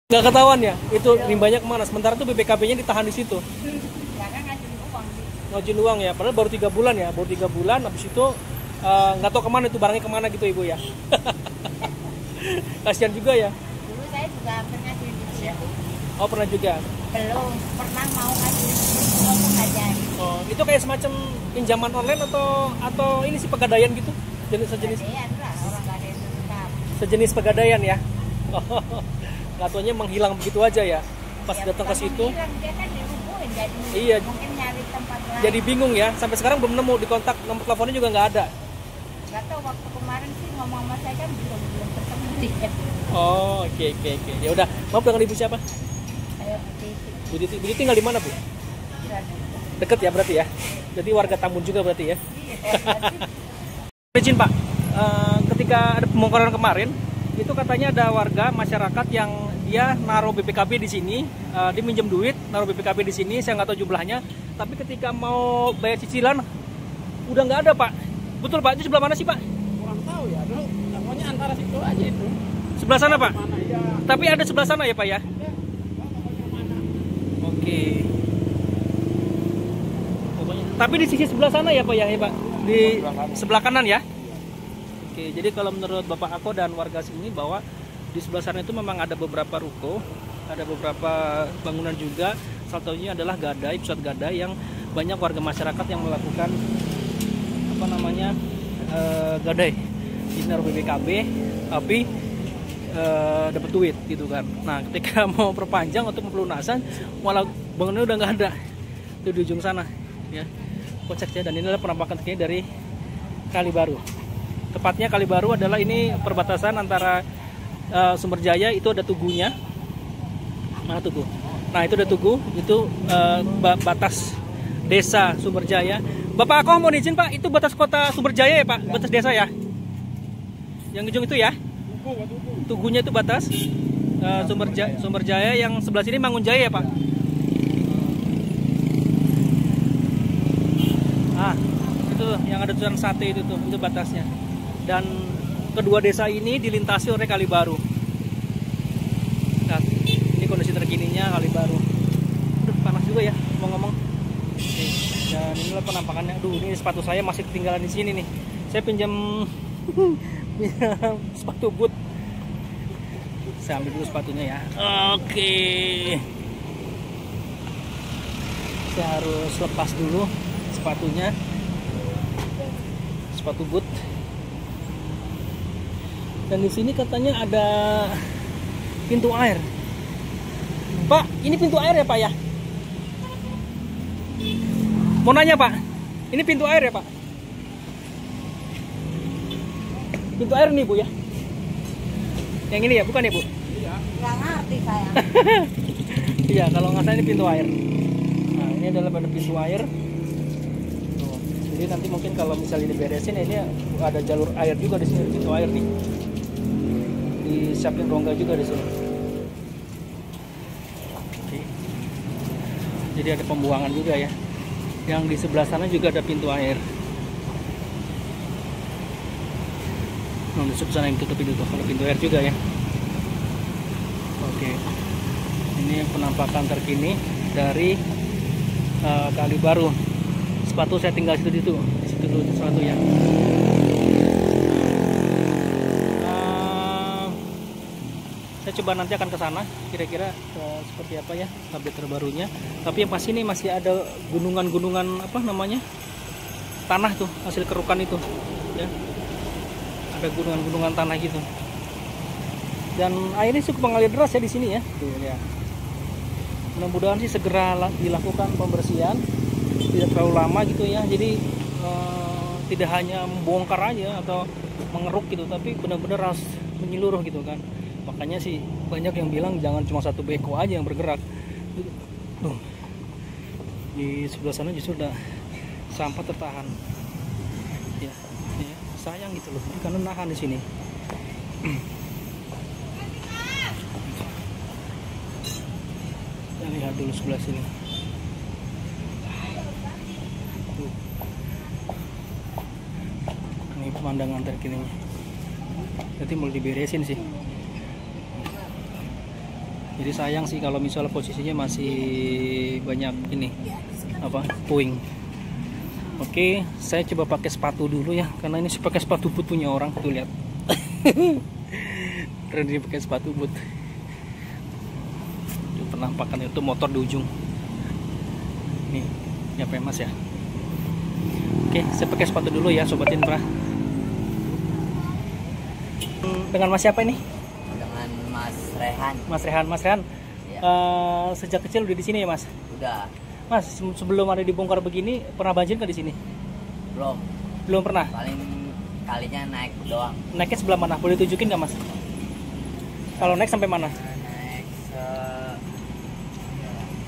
Nggak ketahuan ya, itu limbahnya kemana? Sementara tuh BPKB-nya ditahan di situ. Ngajuin uang ya, padahal baru 3 bulan ya, baru 3 bulan. Habis itu nggak tahu kemana itu barangnya kemana gitu ibu ya. Kasihan juga ya. Dulu saya juga pernah di Indonesia. Oh pernah juga. Belum pernah mau kasih ngomong aja. Oh itu kayak semacam pinjaman online atau ini sih pegadaian gitu? Sejenis Pegadaian lah, orang nggak ada yang tetap. sejenis pegadaian ya. Nggak taunya menghilang begitu aja ya. Pas Ya, datang ke bukan situ. menghilang, dia kan dirubuhin, jadi Iya. mungkin nyari tempat lain. Jadi bingung ya. Sampai sekarang belum nemu, di kontak nomor teleponnya juga nggak ada. Nggak tahu waktu kemarin sih ngomong sama saya kan belum ketemu dia. Oh oke. Ya udah. Maaf dengan ibu siapa? Saya putih. Bu Titi tinggal di mana bu? Deket ya berarti ya. Jadi warga Tambun juga berarti ya. Izin Pak, ketika ada pembongkaran kemarin, itu katanya ada warga masyarakat yang dia naruh BPKB di sini, dia minjem duit, naruh BPKB di sini, saya nggak tahu jumlahnya. Tapi ketika mau bayar cicilan, udah nggak ada Pak. Betul Pak, itu sebelah mana sih Pak? Kurang tahu ya, dulu pokoknya antara situ aja itu. Sebelah sana Pak? Mana ya? Tapi ada sebelah sana ya Pak ya? Ya, pokoknya mana? Oke. Pokoknya. Tapi di sisi sebelah sana ya Pak ya, Pak? Di sebelah kanan ya? Oke, jadi kalau menurut Bapak Ako dan warga sini bahwa di sebelah sana itu memang ada beberapa ruko, ada beberapa bangunan juga. Salah satunya adalah gadai, pusat gadai yang banyak warga masyarakat yang melakukan gadai. Di naruh BPKB, tapi dapat duit gitu kan. Nah, ketika mau perpanjang untuk pelunasan, malah bangunannya udah nggak ada. Itu di ujung sana, ya. Kocak ya. Dan ini adalah penampakan terkini dari Kalibaru. Tepatnya Kalibaru adalah ini perbatasan antara Sumberjaya, itu ada Tugunya. Mana Tugu? Nah, itu ada Tugu, itu batas desa Sumberjaya. Bapak aku mau izin Pak, itu batas kota Sumberjaya ya Pak? Batas desa ya? Yang ujung itu ya? Tugunya itu batas Sumberjaya, yang sebelah sini Mangunjaya ya Pak? Ah, itu yang ada tulisan sate itu tuh, itu batasnya. Dan kedua desa ini dilintasi oleh Kalibaru. Nah, ini kondisi terkininya Kalibaru. Aduh, panas juga ya ngomong-ngomong. Dan inilah penampakannya. Aduh, ini sepatu saya masih ketinggalan di sini nih. Saya pinjam sepatu boot. Saya ambil dulu sepatunya ya. Oke. Saya harus lepas dulu sepatunya. Sepatu boot. Dan di sini katanya ada pintu air. Pak, ini pintu air ya Pak ya? Mau nanya Pak, ini pintu air ya Pak? Pintu air nih Bu ya? Yang ini ya, bukan ya Bu? Iya. Nggak ngerti saya. Iya, kalau nggak salah ini pintu air. Nah, ini adalah pada pintu air. Tuh. Jadi nanti mungkin kalau misalnya diberesin, ini ada jalur air juga di sini, pintu air nih. Disiapin rongga juga di sini. Oke. Jadi ada pembuangan juga ya. Yang di sebelah sana juga ada pintu air. Nah, di sebelah sana yang tutup itu tuh, kalau pintu air juga ya. Oke. Ini penampakan terkini dari Kalibaru. Sepatu saya tinggal di situ dulu sepatu ya. Saya coba nanti akan ke sana, kira-kira seperti apa ya update terbarunya. Tapi yang pasti ini masih ada gunungan-gunungan apa namanya, tanah tuh, hasil kerukan itu, ya. Ada gunungan-gunungan tanah gitu. Dan airnya cukup mengalir deras ya di sini ya. Tuh, ya. Mudah-mudahan sih segera dilakukan pembersihan, tidak terlalu lama gitu ya. Jadi tidak hanya membongkar aja atau mengeruk gitu, tapi benar-benar harus menyeluruh gitu kan. Makanya sih banyak yang bilang jangan cuma satu beko aja yang bergerak. Tuh. Di sebelah sana justru udah sampah tertahan. Ya, sayang gitu loh. Karena nahan di sini. Kita lihat dulu sebelah sini. Tuh. Ini pemandangan terkininya. Nanti mau diberesin sih. Jadi sayang sih kalau misalnya posisinya masih banyak ini apa puing. Oke, saya coba pakai sepatu dulu ya, karena ini pakai sepatu boot punya orang tuh, lihat. Keren ini pakai sepatu boot. Penampakan itu motor di ujung. Nih, ya Mas ya. Oke, saya pakai sepatu dulu ya, Sobat Infra. Dengan Mas siapa ini? Dengan Mas Rehan. Mas Rehan, Mas Rehan. Ya. Sejak kecil udah di sini ya, Mas? Udah. Mas, sebelum ada dibongkar begini, pernah banjir nggak di sini? Belum. Belum pernah. Paling kalinya naik doang. Naiknya sebelah mana? Boleh tunjukin nggak, Mas? Kalau naik sampai mana? Naik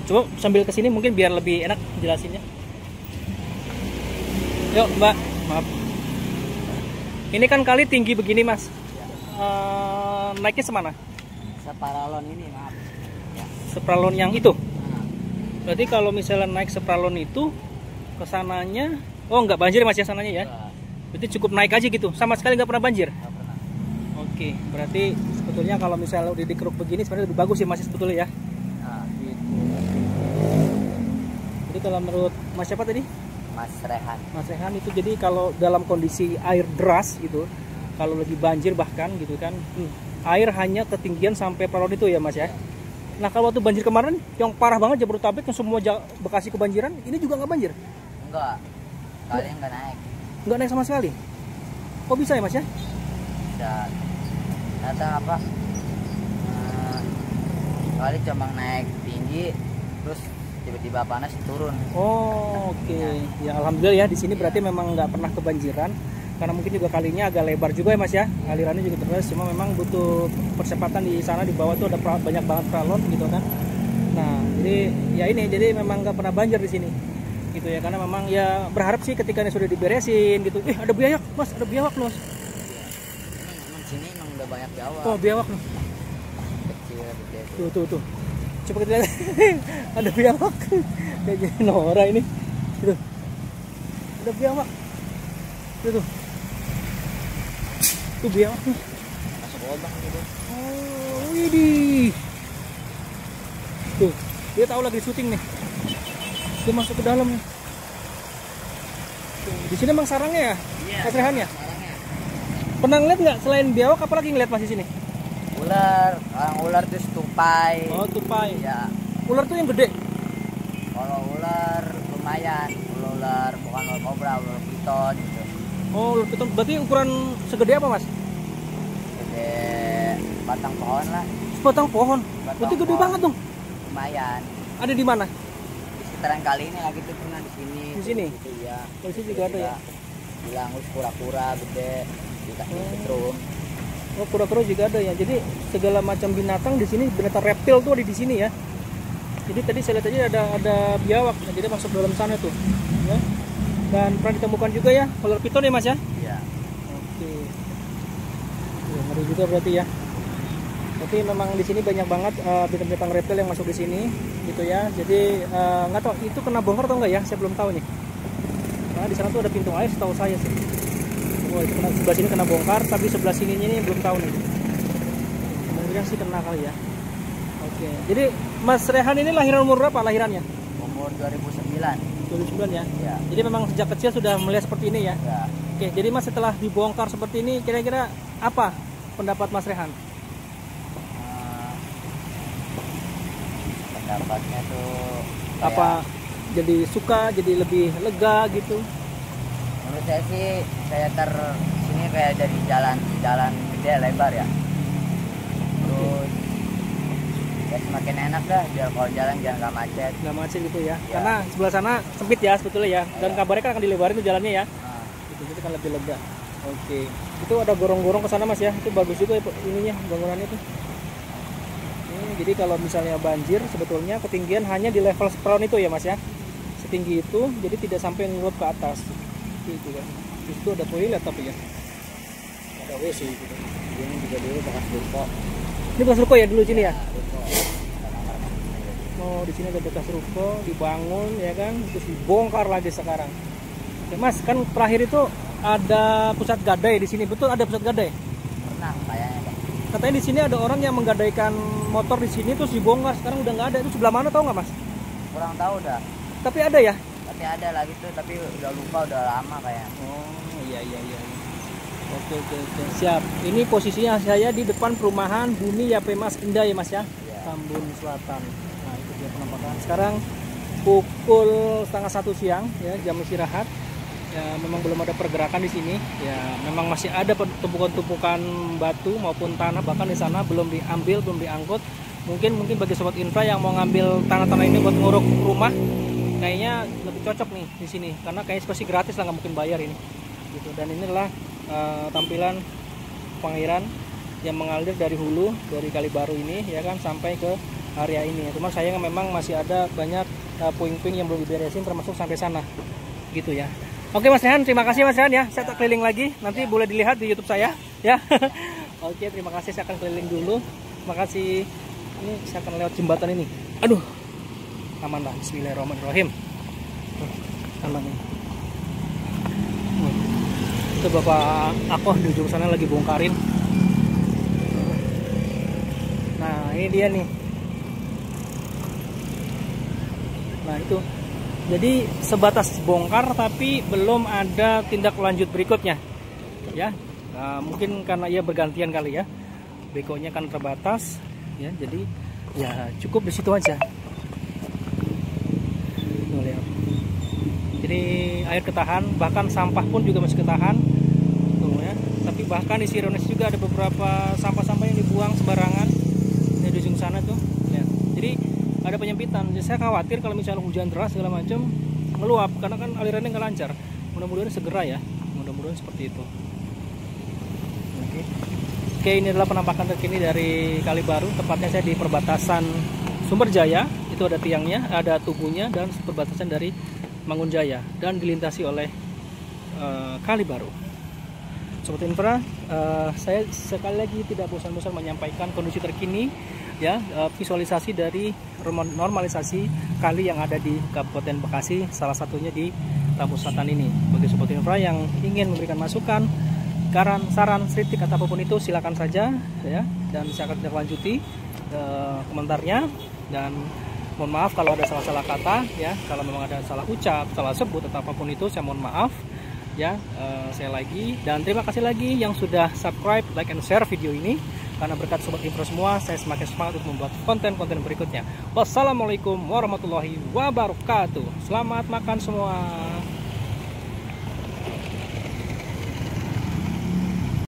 Coba sambil kesini mungkin biar lebih enak jelasinnya. Yuk, Mbak. Maaf. Ini kan kali tinggi begini, Mas. Naiknya semana? separalon ini, maaf. Ya. Sepralon yang itu. Nah, Berarti kalau misalnya naik sepralon itu kesananya, oh nggak banjir Mas ya sananya ya? udah. Berarti cukup naik aja gitu, sama sekali nggak pernah banjir. Nggak pernah. Oke, berarti sebetulnya kalau misalnya udah dikeruk begini sebenarnya lebih bagus ya Mas sebetulnya ya. Nah, Gitu. Jadi kalau menurut Mas siapa tadi? Mas Rehan. Mas Rehan itu jadi kalau dalam kondisi air deras gitu, kalau lagi banjir bahkan gitu kan, air hanya ketinggian sampai peralon itu ya Mas ya. Nah kalau waktu banjir kemarin yang parah banget Jabodetabek yang semua Bekasi kebanjiran, ini juga nggak banjir? Enggak. Kalian nggak naik. Nggak naik sama sekali? Kok bisa ya Mas ya? Bisa. Ternyata apa? Kali cuma naik tinggi, terus tiba-tiba panas turun. Oh, oke. Ya alhamdulillah ya di sini berarti memang nggak pernah kebanjiran. Karena mungkin juga kalinya agak lebar juga ya Mas ya. Alirannya juga deras, cuma memang butuh percepatan di sana di bawah tuh ada banyak banget pralon gitu kan. Nah, jadi ya ini jadi memang nggak pernah banjir di sini. Gitu ya, karena memang ya berharap sih ketika ini sudah diberesin gitu. Ada biawak, Mas, ada biawak loh, Mas. Emang sini emang udah banyak biawak. Oh, biawak loh. Kecil gede. Tuh. Coba kita lihat. Ada biawak. Kayak gini Nora ini. Gitu. Ada biawak. Tuh. Tuh biawak nih. Masuk lubang gitu. Oh, widih. Tuh, dia tahu lagi syuting nih. Dia masuk ke dalam nih. Tuh, di sini emang sarangnya ya? Iya. Mas Rehan ya? Sarangnya. Pernah ngeliat nggak selain biawak apalagi ngeliat Mas di sini? Ular, orang ular terus tupai. Oh, tupai. Ya, Ular tuh yang gede. kalau ular lumayan. Kalau ular bukan ular kobra, ular piton gitu. Oh, ular piton. Berarti ukuran segede apa Mas? Gede batang pohon lah, Sebatang pohon. Batang Berarti gede pohon. banget dong. lumayan. Ada di mana? Di sekitaran kali ini lagi tuh pernah di sini. Di sini? Gitu ya. Di sini juga ada ya? Bilang kura-kura gede dikasih Oh. setrum. Oh, kura-kura juga ada ya. Jadi segala macam binatang di sini, binatang reptil tuh ada di sini ya. Jadi tadi saya lihat aja ada biawak, nah, jadi masuk dalam sana tuh. Ya. Dan pernah ditemukan juga ya ular piton ya Mas ya. Iya. Oke. Ya, ngeri juga berarti ya. Berarti memang di sini banyak banget binatang-binatang reptil yang masuk di sini, gitu ya. Jadi nggak tahu itu kena bongkar atau enggak ya? Saya belum tahu nih. Karena di sana tuh ada pintu air, setahu saya sih. Oh, itu sebelah sini kena bongkar, tapi sebelah sininya ini belum tahu nih. Kemungkinan sih kena kali ya. Oke. Jadi Mas Rehan ini lahiran umur berapa lahirannya? Umur 2009. 2009 ya. Ya. Jadi memang sejak kecil sudah melihat seperti ini ya. Ya. Oke, jadi Mas setelah dibongkar seperti ini kira-kira apa pendapat Mas Rehan? Pendapatnya tuh kayak, Apa jadi suka, jadi lebih lega gitu? menurut saya sih kayak sini kayak dari jalan gede lebar ya. Terus ya semakin enak dah biar kalau jalan jangan nggak macet. Nggak macet gitu ya? Ya. Karena sebelah sana sempit ya sebetulnya ya. Dan kabarnya kan akan dilebarin tuh jalannya ya. Nah, Gitu, jadi kan lebih lega. Oke. Itu ada gorong-gorong ke sana Mas ya. Itu bagus juga ya, ininya bangunannya tuh. Jadi kalau misalnya banjir sebetulnya ketinggian hanya di level sepralon itu ya Mas ya. Setinggi itu jadi tidak sampai ngeluap ke atas. Gitu kan. Di situ ada toilet tapi ya. Ada WC gitu. ini juga dulu bekas ruko. Ini bekas ruko ya dulu sini ya? Ruko. Oh, di sini ada bekas ruko dibangun ya kan, terus dibongkar lagi sekarang. Oke, Mas, kan terakhir itu ada pusat gadai di sini. Betul ada pusat gadai? Pernah kayaknya Bang. katanya di sini ada orang yang menggadaikan motor di sini terus dibongkar, sekarang udah nggak ada. Itu sebelah mana tahu nggak Mas? Kurang tahu dah. Tapi ada ya? Tapi ada lagi tuh, tapi udah lupa, udah lama kayak. Oh iya. Oke, siap. Ini posisinya saya di depan perumahan Bumi Yape Mas Indah ya Mas ya, Iya. Tambun Selatan. Nah itu dia penampakan. Sekarang pukul 12:30 siang ya, jam istirahat. Ya, memang belum ada pergerakan di sini. Ya, memang masih ada tumpukan-tumpukan batu maupun tanah bahkan di sana belum diambil, belum diangkut. Mungkin bagi sobat infra yang mau ngambil tanah-tanah ini buat nguruk rumah, kayaknya lebih cocok nih di sini karena kayaknya pasti gratis lah, nggak mungkin bayar ini. Gitu. Dan inilah tampilan pengairan yang mengalir dari hulu dari Kali Baru ini ya kan sampai ke area ini. Cuman sayang memang masih ada banyak puing-puing yang belum diberesin termasuk sampai sana. Gitu ya. Oke Mas Rehan, terima kasih Mas Rehan ya. Saya tak keliling lagi, nanti boleh dilihat di YouTube saya ya. Oke, terima kasih, saya akan keliling dulu. Terima kasih. Ini saya akan lewat jembatan ini. Aduh. Aman lah. Bismillahirrahmanirrahim. Aman nih. Itu Bapak Akoh di ujung sana lagi bongkarin. Nah, ini dia nih. Nah, itu. Jadi sebatas bongkar tapi belum ada tindak lanjut berikutnya. Ya. Nah, mungkin karena ia bergantian kali ya. Bekonya kan terbatas ya. Jadi ya cukup di situ aja. Tuh, lihat. Jadi air ketahan, bahkan sampah pun juga masih ketahan. Tuh ya. Tapi bahkan di Sirones juga ada beberapa sampah-sampah yang dibuang sembarangan. Di ujung sana tuh. Ya. Jadi ada penyempitan. Jadi saya khawatir kalau misalnya hujan deras segala macam meluap karena kan alirannya nggak lancar. Mudah-mudahan segera ya. Mudah-mudahan seperti itu. Oke, ini adalah penampakan terkini dari Kali Baru. Tepatnya saya di perbatasan Sumberjaya. Itu ada tiangnya, ada tubuhnya dan perbatasan dari Mangunjaya dan dilintasi oleh Kali Baru. Sobat Infra, saya sekali lagi tidak bosan-bosan menyampaikan kondisi terkini ya, visualisasi dari normalisasi kali yang ada di Kabupaten Bekasi, salah satunya di Tambun Selatan ini. Bagi Sobat Infra yang ingin memberikan masukan, saran, kritik atau apapun itu silakan saja ya, dan saya akan lanjuti komentarnya. Dan mohon maaf kalau ada salah-salah kata ya, kalau memang ada salah ucap, salah sebut atau apapun itu saya mohon maaf ya. Saya lagi, dan terima kasih lagi yang sudah subscribe, like and share video ini. Karena berkat Sobat Infra semua, saya semakin semangat untuk membuat konten-konten berikutnya. Wassalamualaikum warahmatullahi wabarakatuh. Selamat makan semua.